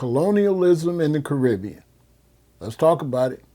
Colonialism in the Caribbean. Let's talk about it.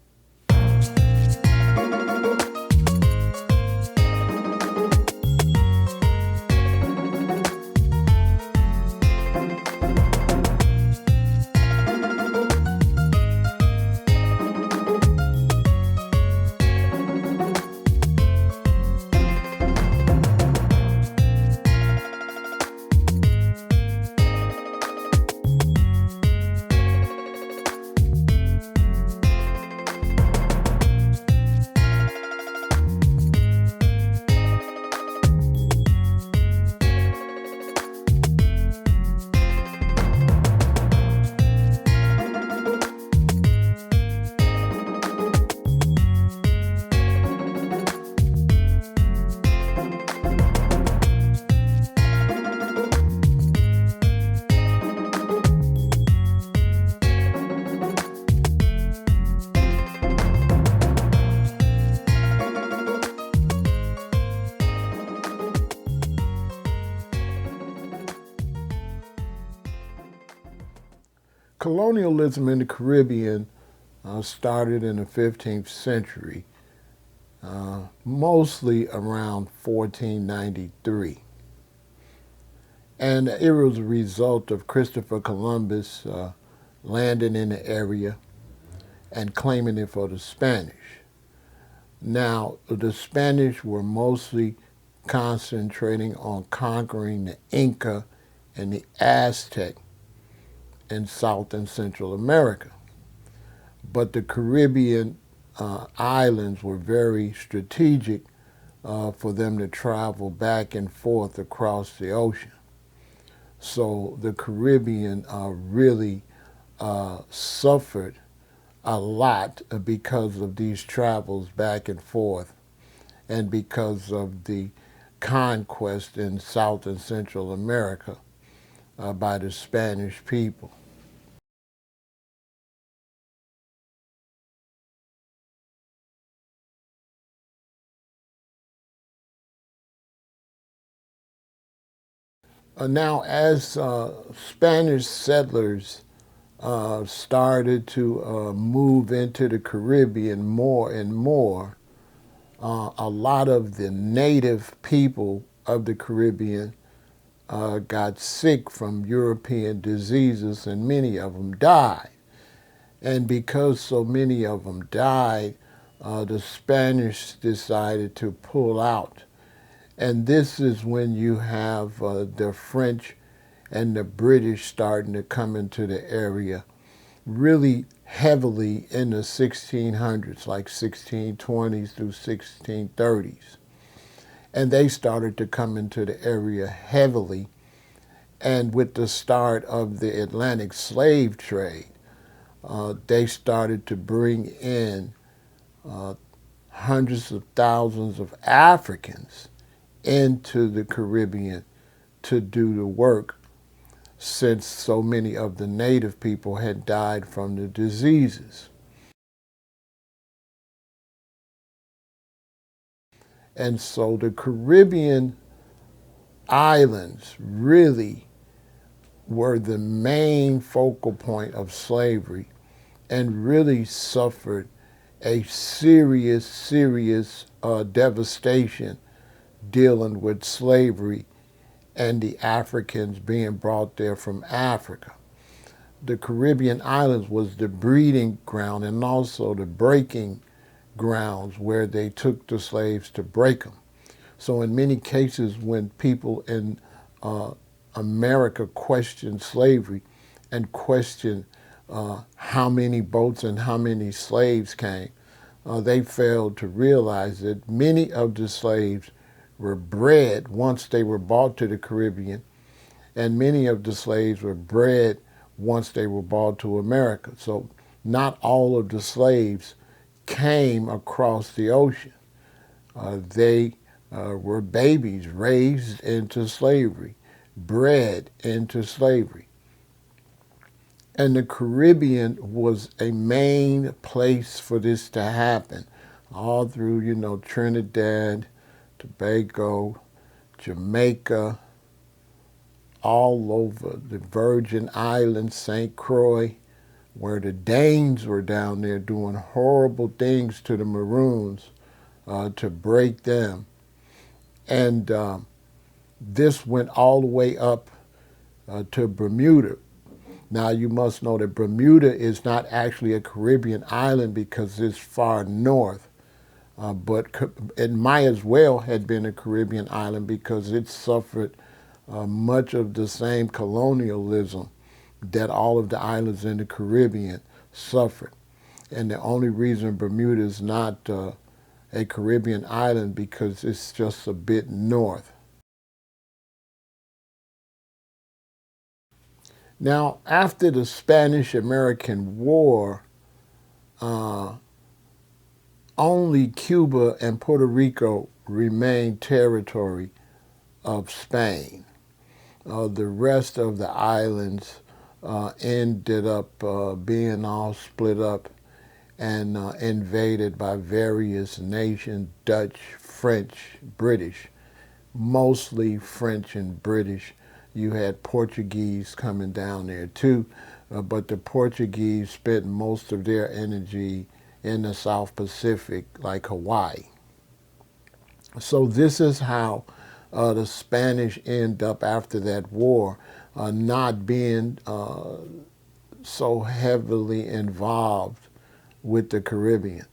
Colonialism in the Caribbean started in the 15th century, mostly around 1493. And it was a result of Christopher Columbus landing in the area and claiming it for the Spanish. Now, the Spanish were mostly concentrating on conquering the Inca and the Aztec in South and Central America. But the Caribbean islands were very strategic for them to travel back and forth across the ocean. So the Caribbean really suffered a lot because of these travels back and forth and because of the conquest in South and Central America by the Spanish people. Now, as Spanish settlers started to move into the Caribbean more and more, a lot of the native people of the Caribbean got sick from European diseases, and many of them died. And because so many of them died, the Spanish decided to pull out. And this is when you have the French and the British starting to come into the area really heavily in the 1600s, like 1620s through 1630s. And they started to come into the area heavily. And with the start of the Atlantic slave trade, they started to bring in hundreds of thousands of Africans into the Caribbean to do the work, since so many of the native people had died from the diseases. And so the Caribbean islands really were the main focal point of slavery and really suffered a serious devastation dealing with slavery and the Africans being brought there from Africa. The Caribbean islands was the breeding ground and also the breaking grounds where they took the slaves to break them. So in many cases, when people in America questioned slavery and questioned how many boats and how many slaves came, they failed to realize that many of the slaves were bred once they were brought to the Caribbean, and many of the slaves were bred once they were brought to America. So not all of the slaves came across the ocean. They were babies raised into slavery, bred into slavery. And the Caribbean was a main place for this to happen, all through, Trinidad, Tobago, Jamaica, all over the Virgin Islands, St. Croix, where the Danes were down there doing horrible things to the Maroons to break them. And this went all the way up to Bermuda. Now you must know that Bermuda is not actually a Caribbean island because it's far north, but it might as well have been a Caribbean island because it suffered much of the same colonialism that all of the islands in the Caribbean suffered. And the only reason Bermuda is not a Caribbean island because it's just a bit north. Now, after the Spanish-American War, only Cuba and Puerto Rico remained territory of Spain. The rest of the islands ended up being all split up and invaded by various nations, Dutch, French, British, mostly French and British. You had Portuguese coming down there too, but the Portuguese spent most of their energy in the South Pacific, like Hawaii. So this is how the Spanish end up after that war, not being so heavily involved with the Caribbean.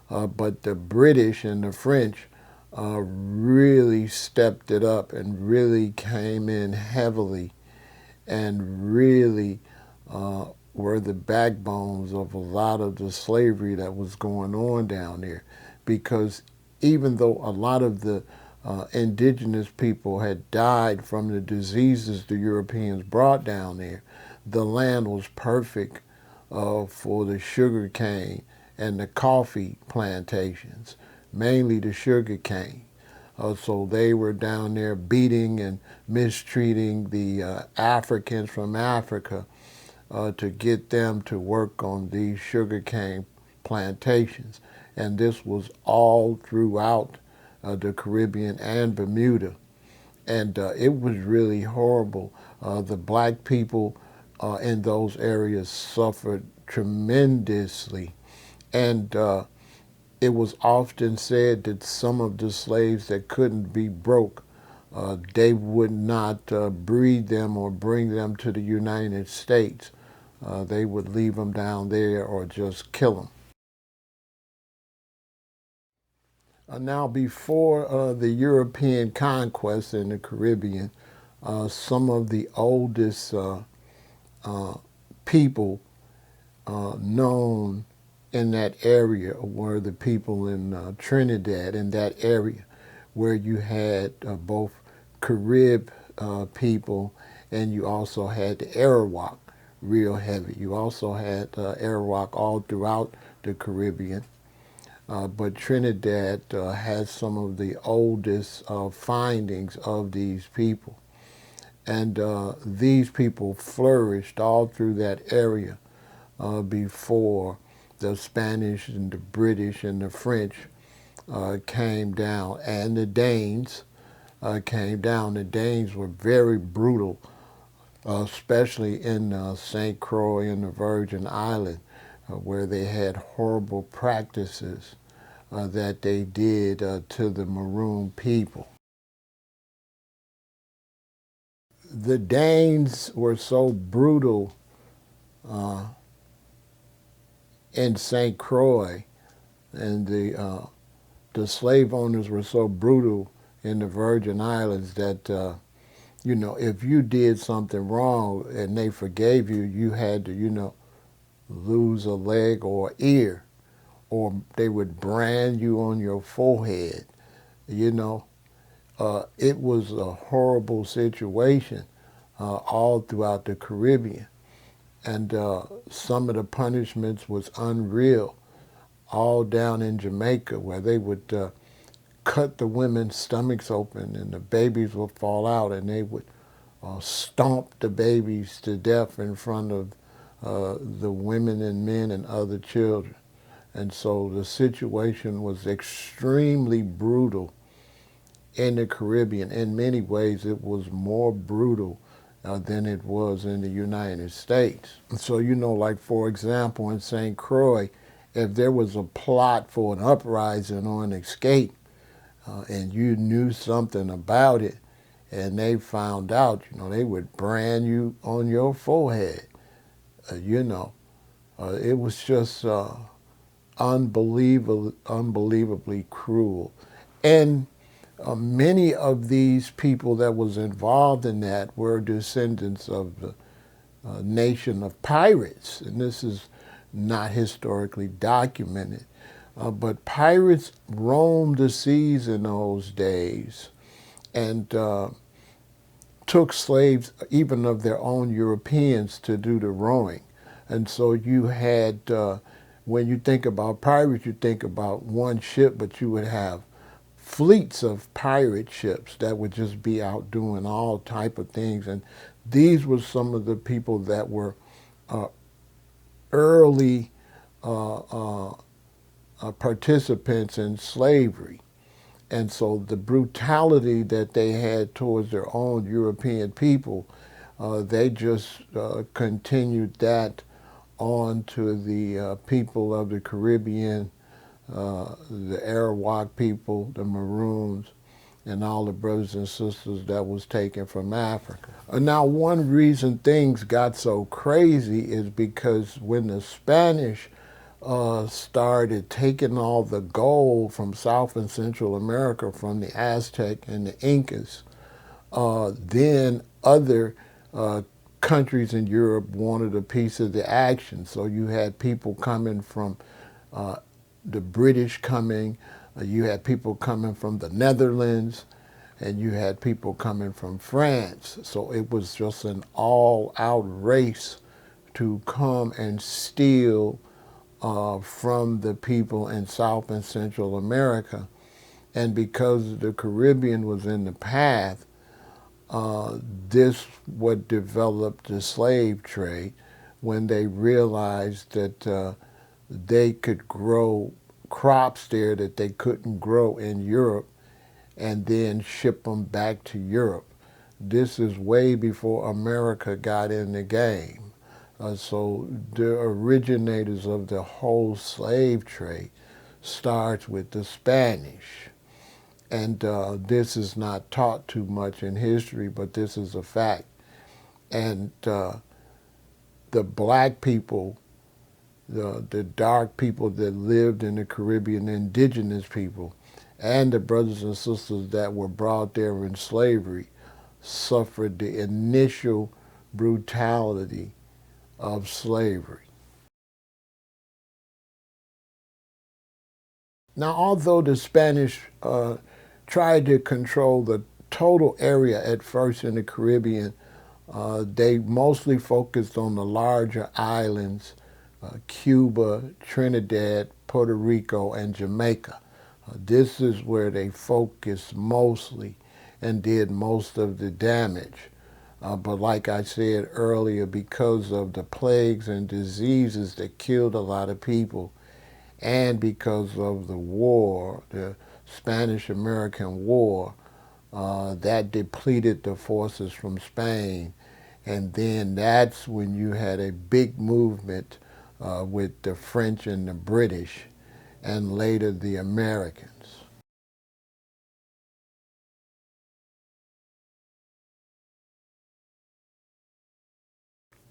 But the British and the French really stepped it up and really came in heavily and really were the backbones of a lot of the slavery that was going on down there. Because even though a lot of the indigenous people had died from the diseases the Europeans brought down there, the land was perfect for the sugar cane and the coffee plantations, mainly the sugar cane. So they were down there beating and mistreating the Africans from Africa to get them to work on these sugar cane plantations. And this was all throughout the Caribbean and Bermuda. And it was really horrible. The black people in those areas suffered tremendously. And it was often said that some of the slaves that couldn't be broke, they would not breed them or bring them to the United States. They would leave them down there or just kill them. Now, before the European conquest in the Caribbean, some of the oldest people known in that area were the people in Trinidad, in that area where you had both Carib people and you also had the Arawak real heavy. You also had Arawak all throughout the Caribbean. But Trinidad has some of the oldest findings of these people. And these people flourished all through that area before the Spanish and the British and the French came down, and the Danes came down. The Danes were very brutal, especially in St. Croix and the Virgin Islands, where they had horrible practices that they did to the Maroon people. The Danes were so brutal in St. Croix, and the slave owners were so brutal in the Virgin Islands that you know, if you did something wrong and they forgave you, you had to, you know, lose a leg or ear, or they would brand you on your forehead. You know, it was a horrible situation all throughout the Caribbean. And some of the punishments was unreal, all down in Jamaica, where they would cut the women's stomachs open and the babies would fall out, and they would stomp the babies to death in front of the women and men and other children. And so the situation was extremely brutal in the Caribbean. In many ways, it was more brutal than it was in the United States. So, like for example, in St. Croix, if there was a plot for an uprising or an escape, and you knew something about it, and they found out, they would brand you on your forehead. It was just unbelievably cruel. And many of these people that was involved in that were descendants of the nation of pirates, and this is not historically documented. But pirates roamed the seas in those days and took slaves, even of their own Europeans, to do the rowing. And so you had, when you think about pirates, you think about one ship, but you would have fleets of pirate ships that would just be out doing all type of things. And these were some of the people that were early participants in slavery. And so the brutality that they had towards their own European people, they just continued that on to the people of the Caribbean, the Arawak people, the Maroons, and all the brothers and sisters that was taken from Africa. Now, one reason things got so crazy is because when the Spanish started taking all the gold from South and Central America from the Aztec and the Incas, then other countries in Europe wanted a piece of the action. So you had people coming from the British coming, you had people coming from the Netherlands, and you had people coming from France. So it was just an all-out race to come and steal from the people in South and Central America. And because the Caribbean was in the path, this what developed the slave trade when they realized that they could grow crops there that they couldn't grow in Europe and then ship them back to Europe. This is way before America got in the game. So the originators of the whole slave trade starts with the Spanish. And this is not taught too much in history, but this is a fact. And the black people, the dark people that lived in the Caribbean, indigenous people, and the brothers and sisters that were brought there in slavery suffered the initial brutality of slavery. Now, although the Spanish tried to control the total area at first in the Caribbean, they mostly focused on the larger islands, Cuba, Trinidad, Puerto Rico, and Jamaica. This is where they focused mostly and did most of the damage. But like I said earlier, because of the plagues and diseases that killed a lot of people, and because of the war, the Spanish-American War, that depleted the forces from Spain. And then that's when you had a big movement with the French and the British, and later the Americans.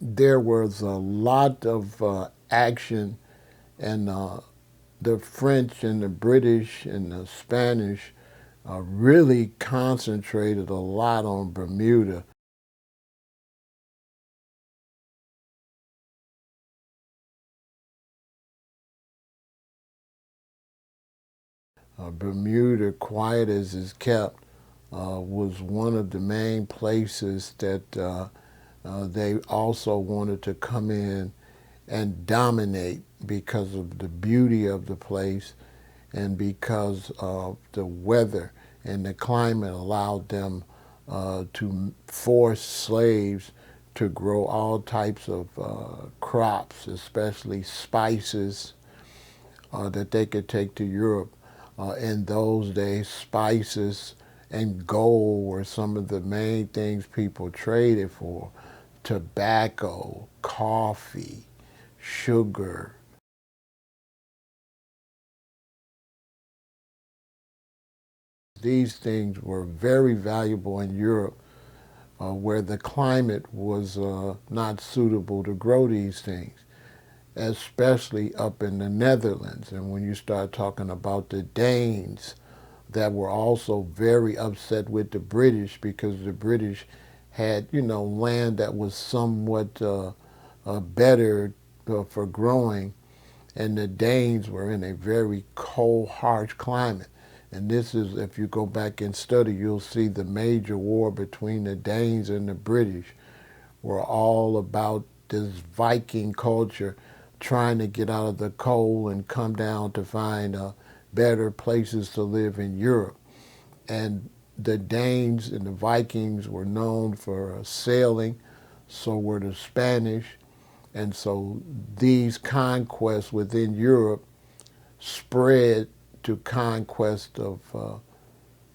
There was a lot of action, and the French and the British and the Spanish really concentrated a lot on Bermuda. Bermuda, quiet as it's kept, was one of the main places that they also wanted to come in and dominate because of the beauty of the place and because of the weather and the climate allowed them to force slaves to grow all types of crops, especially spices that they could take to Europe. In those days, spices and gold were some of the main things people traded for. Tobacco, coffee, sugar. These things were very valuable in Europe, where the climate was not suitable to grow these things, especially up in the Netherlands. And when you start talking about the Danes, that were also very upset with the British because the British had, land that was somewhat better for growing, and the Danes were in a very cold, harsh climate. And this is, if you go back and study, you'll see the major war between the Danes and the British were all about this Viking culture trying to get out of the cold and come down to find better places to live in Europe. And the Danes and the Vikings were known for sailing, so were the Spanish. And so these conquests within Europe spread to conquest of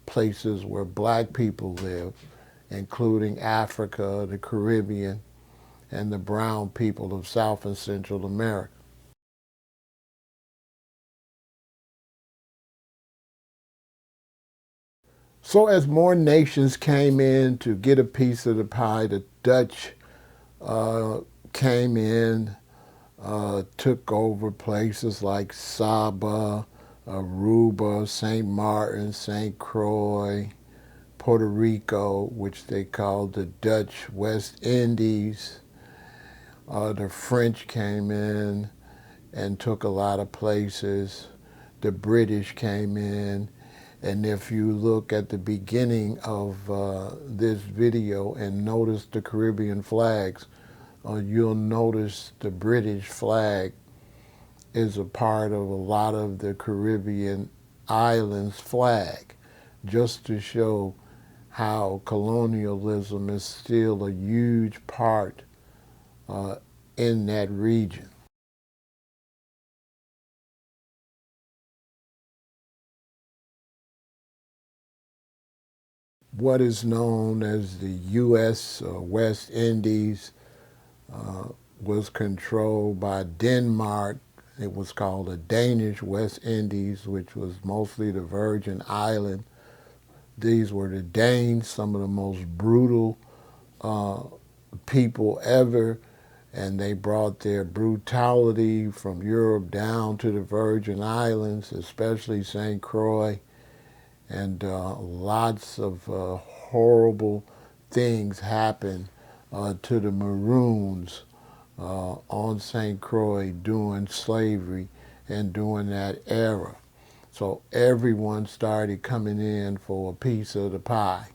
places where black people live, including Africa, the Caribbean, and the brown people of South and Central America. So as more nations came in to get a piece of the pie, the Dutch came in, took over places like Saba, Aruba, St. Martin, St. Croix, Puerto Rico, which they called the Dutch West Indies. The French came in and took a lot of places. The British came in. And if you look at the beginning of this video and notice the Caribbean flags, you'll notice the British flag is a part of a lot of the Caribbean islands' flag, just to show how colonialism is still a huge part in that region. What is known as the U.S. West Indies was controlled by Denmark. It was called the Danish West Indies, which was mostly the Virgin Island. These were the Danes, some of the most brutal people ever, and they brought their brutality from Europe down to the Virgin Islands, especially St. Croix, and lots of horrible things happened to the Maroons on St. Croix during slavery and during that era. So everyone started coming in for a piece of the pie.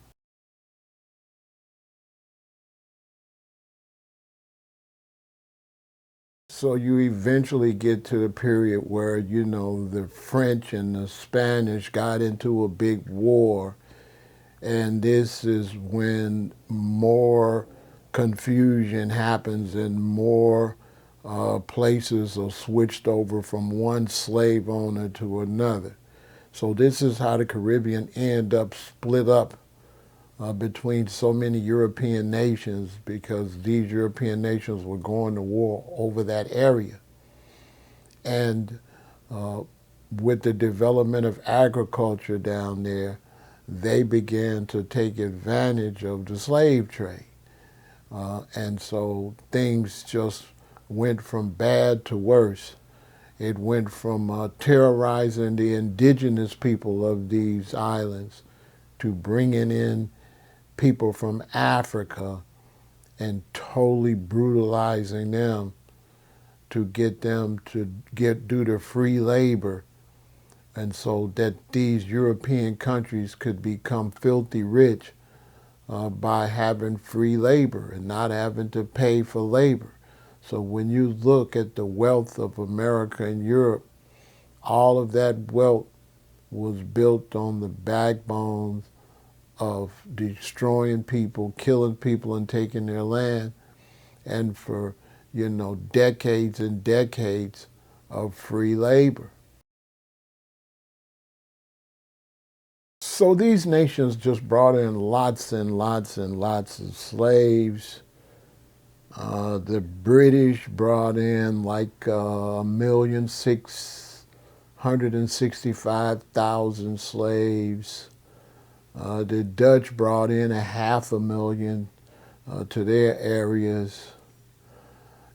So you eventually get to the period where, the French and the Spanish got into a big war. And this is when more confusion happens and more places are switched over from one slave owner to another. So this is how the Caribbean end up split up between so many European nations, because these European nations were going to war over that area. And uh, with the development of agriculture down there, they began to take advantage of the slave trade. And so things just went from bad to worse. It went from terrorizing the indigenous people of these islands to bringing in people from Africa and totally brutalizing them to get them to do the free labor, and so that these European countries could become filthy rich by having free labor and not having to pay for labor. So when you look at the wealth of America and Europe, all of that wealth was built on the backbones of destroying people, killing people, and taking their land, and for, decades and decades of free labor. So these nations just brought in lots and lots and lots of slaves. The British brought in like 1,665,000 slaves. The Dutch brought in 500,000 to their areas.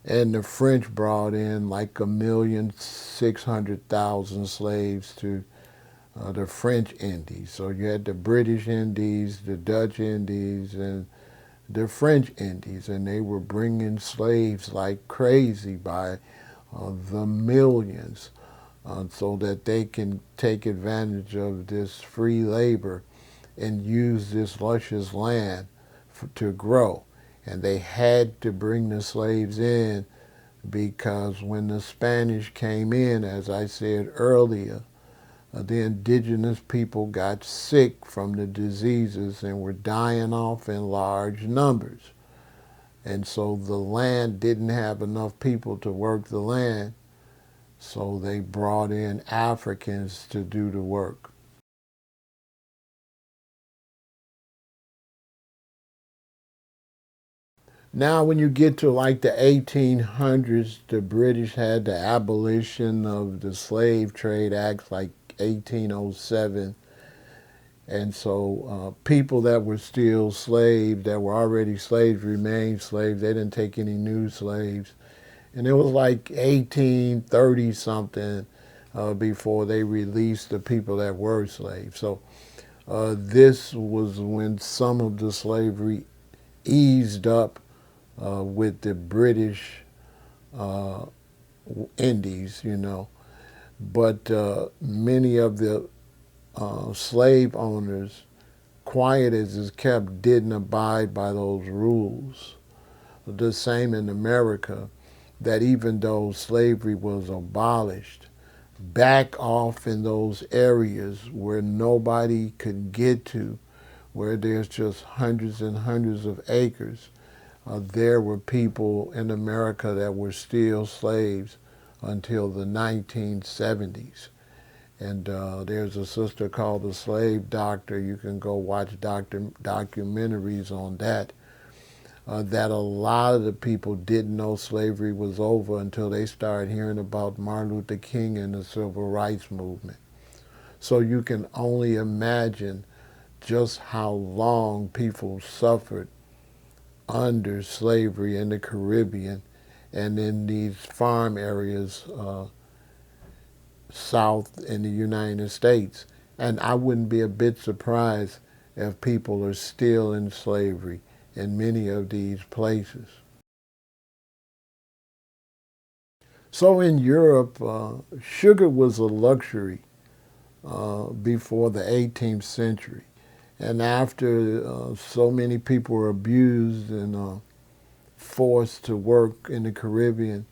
And the French brought in like 1,600,000 slaves to the French Indies. So you had the British Indies, the Dutch Indies, and the French Indies, and they were bringing slaves like crazy by the millions, so that they can take advantage of this free labor and use this luscious land to grow. And they had to bring the slaves in because when the Spanish came in, as I said earlier, the indigenous people got sick from the diseases and were dying off in large numbers. And so the land didn't have enough people to work the land, so they brought in Africans to do the work. Now when you get to like the 1800s, the British had the Abolition of the Slave Trade Act, like 1807. And so people that were still slaves, that were already slaves, remained slaves. They didn't take any new slaves. And it was like 1830 something before they released the people that were slaves. So this was when some of the slavery eased up with the British Indies, you know. But many of the slave owners, quiet as is kept, didn't abide by those rules. The same in America, that even though slavery was abolished, back off in those areas where nobody could get to, where there's just hundreds and hundreds of acres, there were people in America that were still slaves until the 1970s. And there's a sister called the Slave Doctor. You can go watch documentaries on that. That a lot of the people didn't know slavery was over until they started hearing about Martin Luther King and the Civil Rights Movement. So you can only imagine just how long people suffered under slavery in the Caribbean and in these farm areas south in the United States. And I wouldn't be a bit surprised if people are still in slavery in many of these places. So in Europe, sugar was a luxury before the 18th century. And after so many people were abused and forced to work in the Caribbean,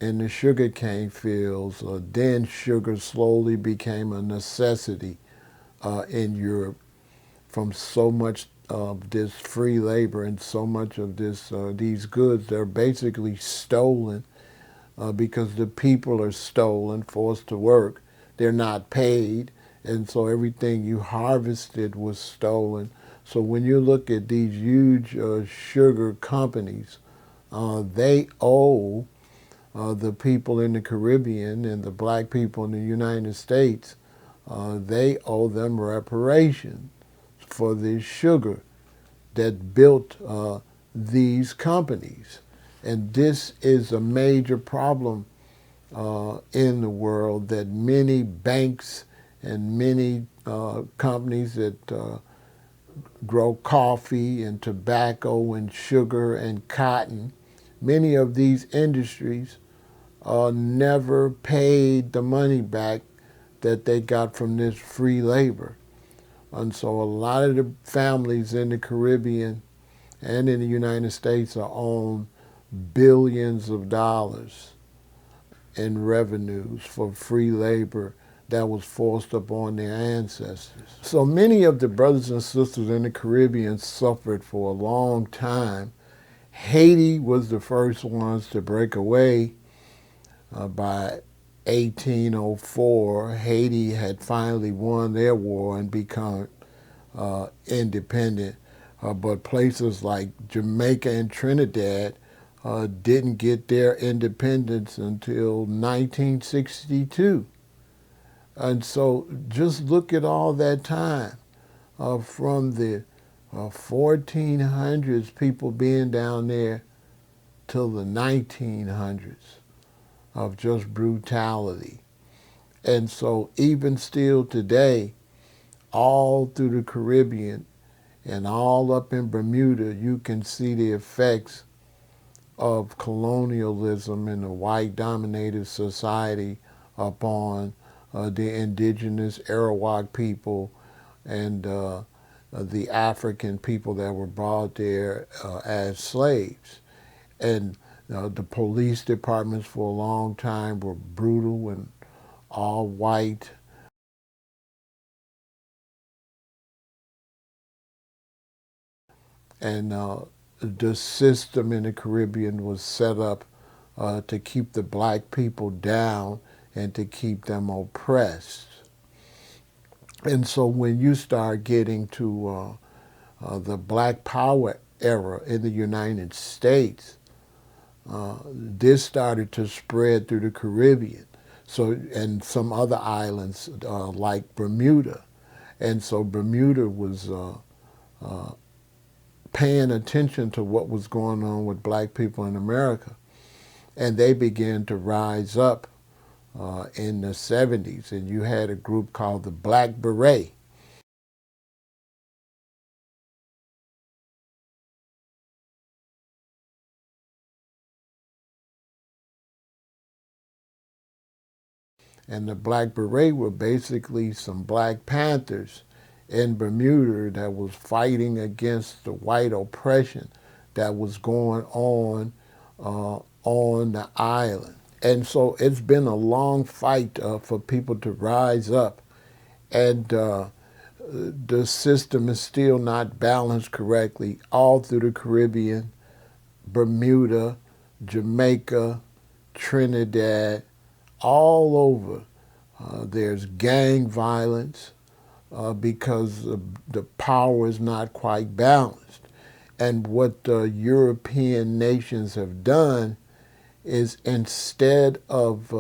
in the sugarcane fields, then sugar slowly became a necessity in Europe from so much of this free labor and so much of these goods. They're basically stolen because the people are stolen, forced to work. They're not paid, and so everything you harvested was stolen. So when you look at these huge sugar companies, they owe the people in the Caribbean and the black people in the United States, they owe them reparations for the sugar that built these companies. And this is a major problem in the world, that many banks and many companies that grow coffee and tobacco and sugar and cotton, many of these industries never paid the money back that they got from this free labor. And so a lot of the families in the Caribbean and in the United States are on billions of dollars in revenues for free labor that was forced upon their ancestors. So many of the brothers and sisters in the Caribbean suffered for a long time. Haiti was the first ones to break away by 1804, Haiti had finally won their war and become independent. But places like Jamaica and Trinidad didn't get their independence until 1962. And so just look at all that time from the 1400s, people being down there, till the 1900s of just brutality. And so even still today, all through the Caribbean and all up in Bermuda, you can see the effects of colonialism in a white-dominated society upon the indigenous Arawak people and the African people that were brought there as slaves. And the police departments for a long time were brutal and all white. And the system in the Caribbean was set up to keep the black people down and to keep them oppressed. And so when you start getting to the Black Power era in the United States, this started to spread through the Caribbean. So, and some other islands like Bermuda. And so Bermuda was paying attention to what was going on with black people in America. And they began to rise up in the 70s. And you had a group called the Black Beret. And the Black Beret were basically some Black Panthers in Bermuda that was fighting against the white oppression that was going on the island. And so it's been a long fight for people to rise up. And the system is still not balanced correctly all through the Caribbean, Bermuda, Jamaica, Trinidad, all over. There's gang violence because the power is not quite balanced. And what European nations have done is, instead of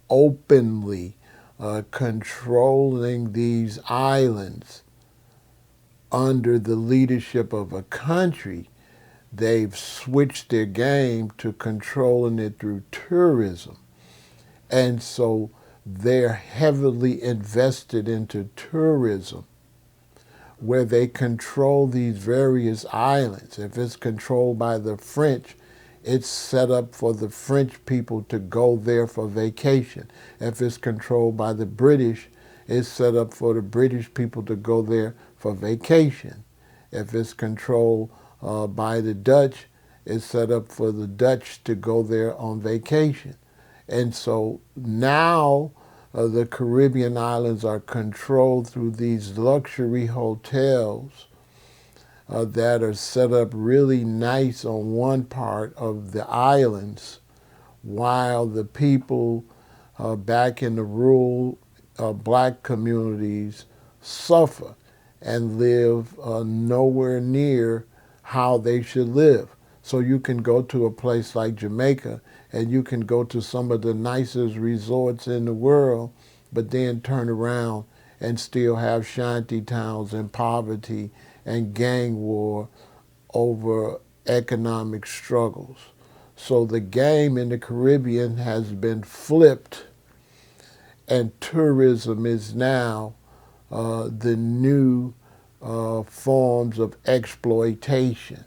openly controlling these islands under the leadership of a country, they've switched their game to controlling it through tourism. And so they're heavily invested into tourism, where they control these various islands. If it's controlled by the French, it's set up for the French people to go there for vacation. If it's controlled by the British, it's set up for the British people to go there for vacation. If it's controlled by the Dutch, it's set up for the Dutch to go there on vacation. And so now the Caribbean islands are controlled through these luxury hotels that are set up really nice on one part of the islands, while the people back in the rural black communities suffer and live nowhere near how they should live. So you can go to a place like Jamaica and you can go to some of the nicest resorts in the world, but then turn around and still have shanty towns and poverty and gang war over economic struggles. So the game in the Caribbean has been flipped, and tourism is now the new forms of exploitation.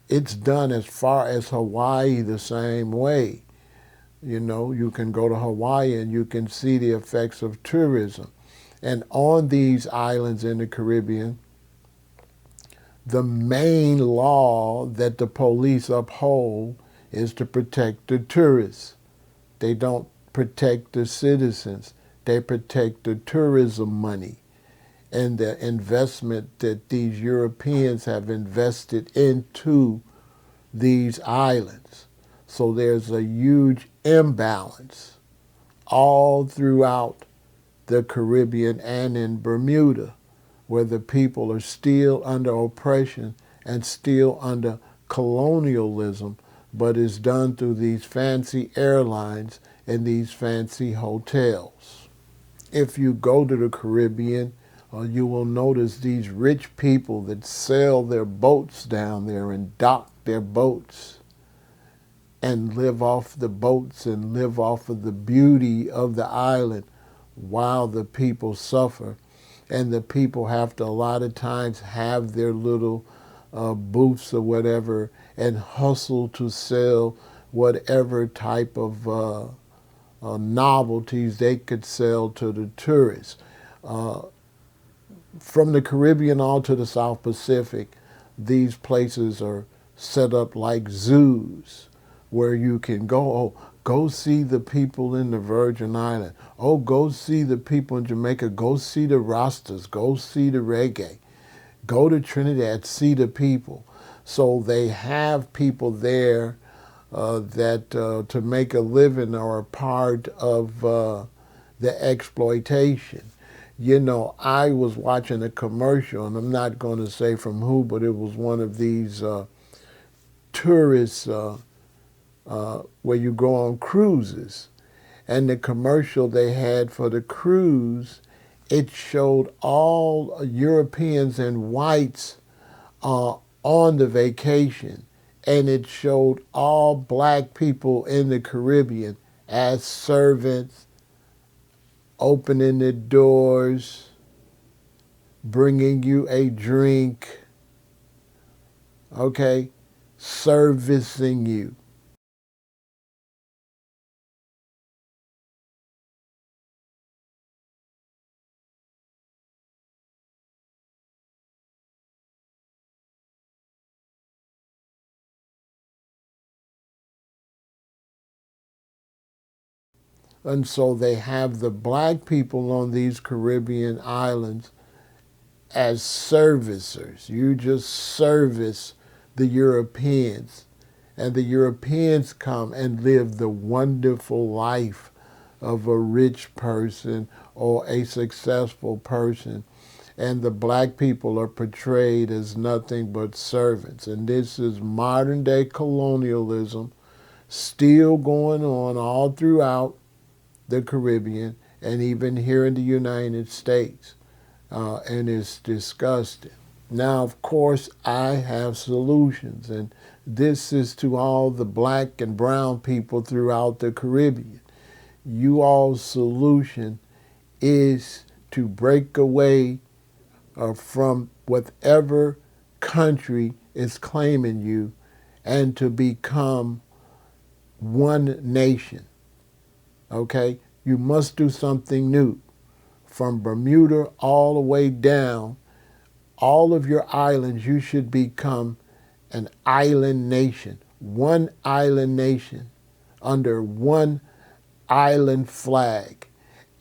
It's done as far as Hawaii the same way. You know, you can go to Hawaii and you can see the effects of tourism. And on these islands in the Caribbean, the main law that the police uphold is to protect the tourists. They don't protect the citizens. They protect the tourism money and the investment that these Europeans have invested into these islands. So there's a huge imbalance all throughout the Caribbean and in Bermuda, where the people are still under oppression and still under colonialism, but is done through these fancy airlines and these fancy hotels. If you go to the Caribbean, you will notice these rich people that sail their boats down there and dock their boats and live off the boats and live off of the beauty of the island while the people suffer. And the people have to a lot of times have their little booths or whatever and hustle to sell whatever type of novelties they could sell to the tourists. From the Caribbean all to the South Pacific, these places are set up like zoos where you can go, go see the people in the Virgin Island. Oh, go see the people in Jamaica. Go see the Rastas. Go see the reggae. Go to Trinidad, see the people. So they have people there that to make a living are a part of the exploitation. You know, I was watching a commercial, and I'm not going to say from who, but it was one of these tourists where you go on cruises. And the commercial they had for the cruise, it showed all Europeans and whites on the vacation. And it showed all black people in the Caribbean as servants, opening the doors, bringing you a drink, okay, servicing you. And so they have the black people on these Caribbean islands as servicers. You just service the Europeans. And the Europeans come and live the wonderful life of a rich person or a successful person. And the black people are portrayed as nothing but servants. And this is modern day colonialism still going on all throughout the Caribbean and even here in the United States. And it's disgusting. Now, of course, I have solutions, and this is to all the black and brown people throughout the Caribbean. You all's solution is to break away from whatever country is claiming you and to become one nation. Okay? You must do something new. From Bermuda all the way down, all of your islands, you should become an island nation, one island nation under one island flag.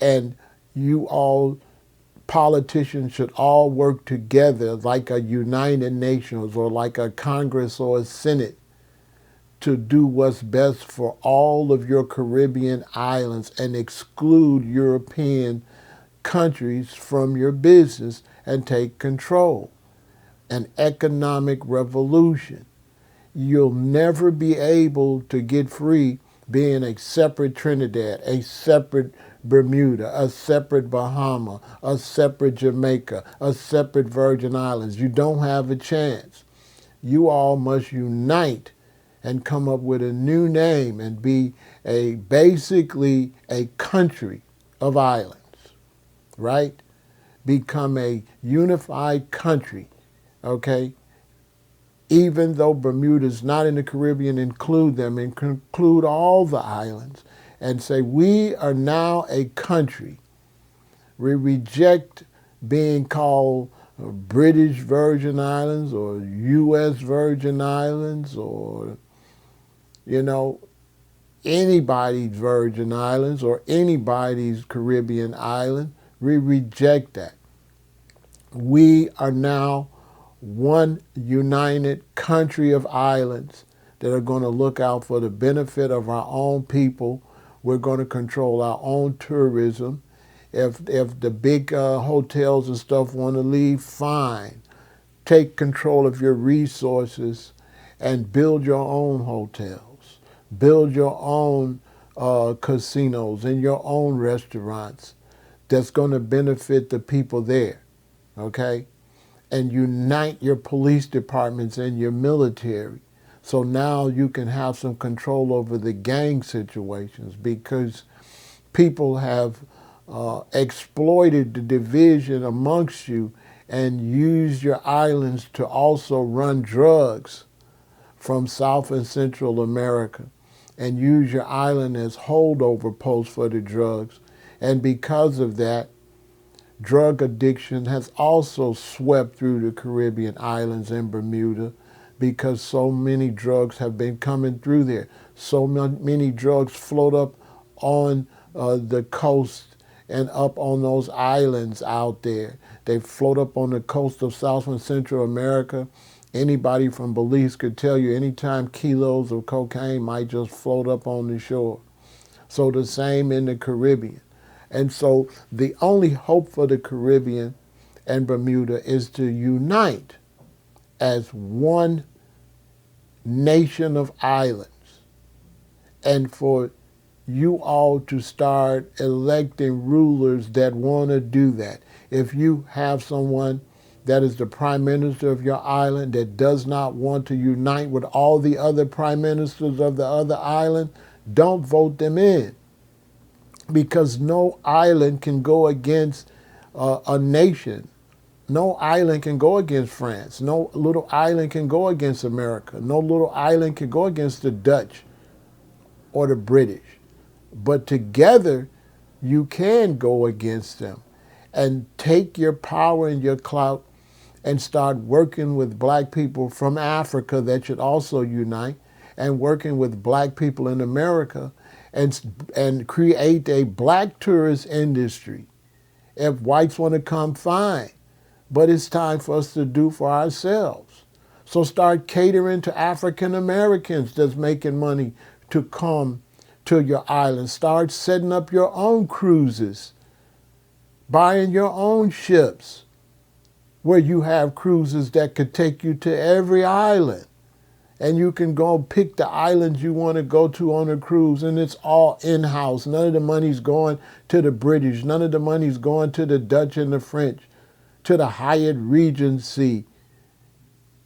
And you all, politicians should all work together like a United Nations or like a Congress or a Senate to do what's best for all of your Caribbean islands and exclude European countries from your business and take control. An economic revolution. You'll never be able to get free being a separate Trinidad, a separate Bermuda, a separate Bahama, a separate Jamaica, a separate Virgin Islands. You don't have a chance. You all must unite and come up with a new name and be basically a country of islands, right? Become a unified country, okay? Even though Bermuda's not in the Caribbean, include them and include all the islands and say, we are now a country. We reject being called British Virgin Islands or U.S. Virgin Islands or, you know, anybody's Virgin Islands or anybody's Caribbean island. We reject that. We are now one united country of islands that are going to look out for the benefit of our own people We're going to control our own tourism. If the big hotels and stuff want to leave, fine. Take control of your resources and build your own hotels. Build your own casinos and your own restaurants that's going to benefit the people there, okay? And unite your police departments and your military. So now you can have some control over the gang situations, because people have exploited the division amongst you and used your islands to also run drugs from South and Central America, and use your island as holdover posts for the drugs. And because of that, drug addiction has also swept through the Caribbean islands and Bermuda, because so many drugs have been coming through there. So many drugs float up on the coast and up on those islands out there. They float up on the coast of South and Central America. Anybody from Belize could tell you anytime kilos of cocaine might just float up on the shore. So the same in the Caribbean. And so the only hope for the Caribbean and Bermuda is to unite as one nation of islands, and for you all to start electing rulers that want to do that. If you have someone that is the prime minister of your island that does not want to unite with all the other prime ministers of the other island, don't vote them in. Because no island can go against a nation. No island can go against France. No little island can go against America. No little island can go against the Dutch or the British. But together, you can go against them and take your power and your clout and start working with black people from Africa that should also unite, and working with black people in America and create a black tourist industry. If whites want to come, fine. But it's time for us to do for ourselves. So start catering to African Americans that's making money to come to your island. Start setting up your own cruises, buying your own ships, where you have cruises that could take you to every island. And you can go pick the islands you want to go to on a cruise, and it's all in-house. None of the money's going to the British. None of the money's going to the Dutch and the French, to the Hyatt Regency,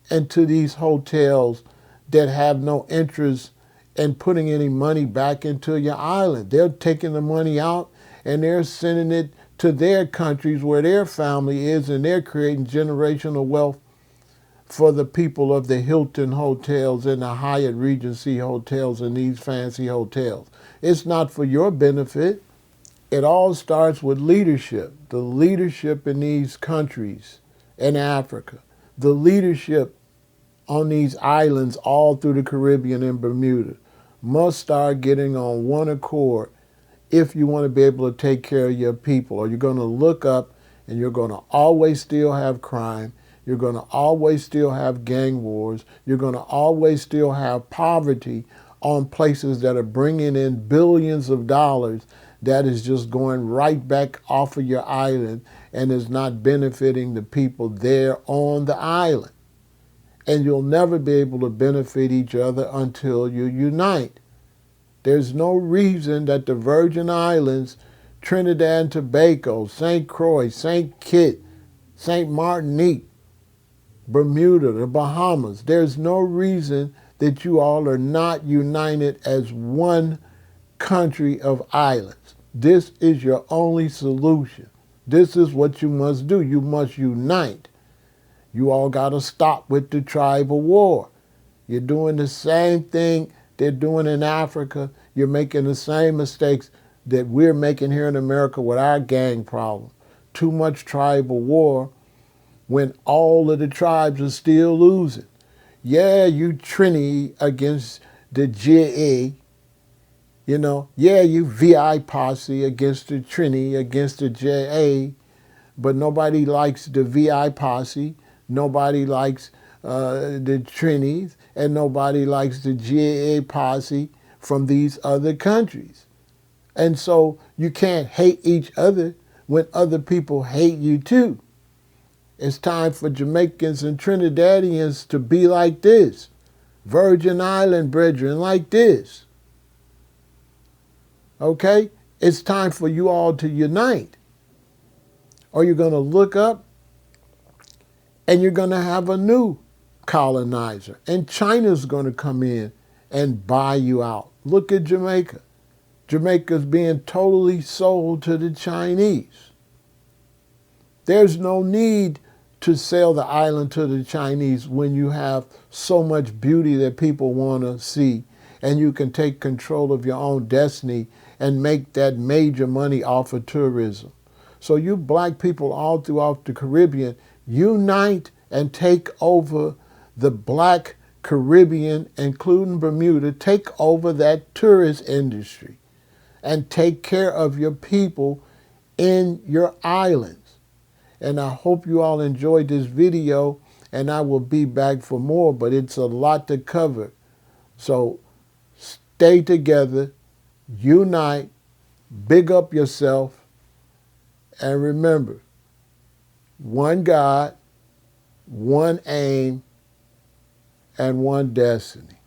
and to these hotels that have no interest in putting any money back into your island. They're taking the money out and they're sending it to their countries where their family is, and they're creating generational wealth for the people of the Hilton hotels and the Hyatt Regency hotels and these fancy hotels. It's not for your benefit. It all starts with leadership. The leadership in these countries in Africa. The leadership on these islands all through the Caribbean and Bermuda must start getting on one accord if you want to be able to take care of your people. Or you're going to look up and you're going to always still have crime. You're going to always still have gang wars. You're going to always still have poverty on places that are bringing in billions of dollars that is just going right back off of your island and is not benefiting the people there on the island. And you'll never be able to benefit each other until you unite. There's no reason that the Virgin Islands, Trinidad and Tobago, St. Croix, St. Kitts, St. Martinique, Bermuda, the Bahamas, there's no reason that you all are not united as one country of islands. This is your only solution. This is what you must do. You must unite. You all got to stop with the tribal war. You're doing the same thing they're doing in Africa. You're making the same mistakes that we're making here in America with our gang problem. Too much tribal war when all of the tribes are still losing. Yeah, you Trini against the JA. You know, yeah, you VI posse against the Trini, against the JA, but nobody likes the VI posse. Nobody likes the Trinis, and nobody likes the GAA posse from these other countries. And so you can't hate each other when other people hate you too. It's time for Jamaicans and Trinidadians to be like this. Virgin Island brethren like this. Okay? It's time for you all to unite. Or you're going to look up and you're going to have a new colonizer. And China's going to come in and buy you out. Look at Jamaica. Jamaica's being totally sold to the Chinese. There's no need to sell the island to the Chinese when you have so much beauty that people want to see, and you can take control of your own destiny and make that major money off of tourism. So you black people all throughout the Caribbean, unite and take over the black Caribbean, including Bermuda, take over that tourist industry and take care of your people in your islands. And I hope you all enjoyed this video, and I will be back for more, but it's a lot to cover. So stay together, unite, big up yourself, and remember, one God, one aim, and one destiny.